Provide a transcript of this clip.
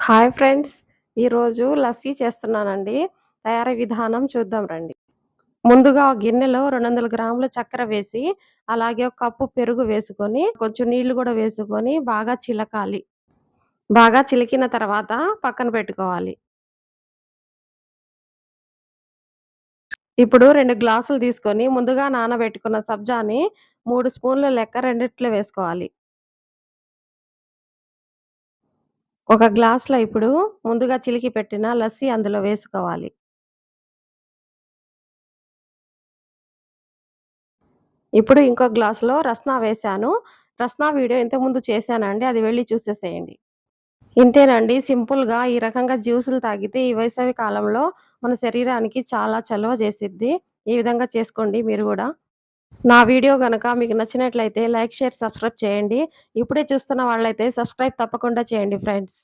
Hi friends. ఈరోజు లస్సీ చేస్తున్నానండి. తయారీ విధానం చూద్దాం రండి. ముందుగా ఒక గిన్నెలో 200 గ్రాముల చక్కెర వేసి, అలాగే ఒక కప్పు పెరుగు వేసుకొని, కొంచెం నీళ్లు కూడా వేసుకొని బాగా చిలకాలి. బాగా చిలికిన తర్వాత పక్కన పెట్టుకోవాలి. ఇప్పుడు 2 గ్లాసులు తీసుకొని ముందుగా నానబెట్టుకున్న సబ్జాని 3 స్పూన్ల లెక్క రెండిట్లో వేసుకోవాలి. ఒక గ్లాస్‌లో ఇప్పుడు ముందుగా చిలికి పెట్టిన లస్సీ అందులో వేసుకోవాలి. ఇప్పుడు ఇంకో గ్లాసులో రస్నా వేశాను. రస్నా వీడియో ఇంతకుముందు చేశానండి. అది వెళ్లి చూసేసేయండి. ఇంతేనండి సింపుల్‌గా ఈ రకంగా జ్యూసులు తాగితే ఈ వేసవి కాలంలో మన శరీరానికి చాలా చలువ చేసిద్ది. ఈ విధంగా చేసుకోండి మీరు గూడా. నా వీడియో గనక మీకు నచ్చినట్లయితే లైక్, షేర్, సబ్స్క్రైబ్ చేయండి. ఇప్పుడే చూస్తున్న వాళ్ళైతే సబ్స్క్రైబ్ తప్పకుండా చేయండి ఫ్రెండ్స్.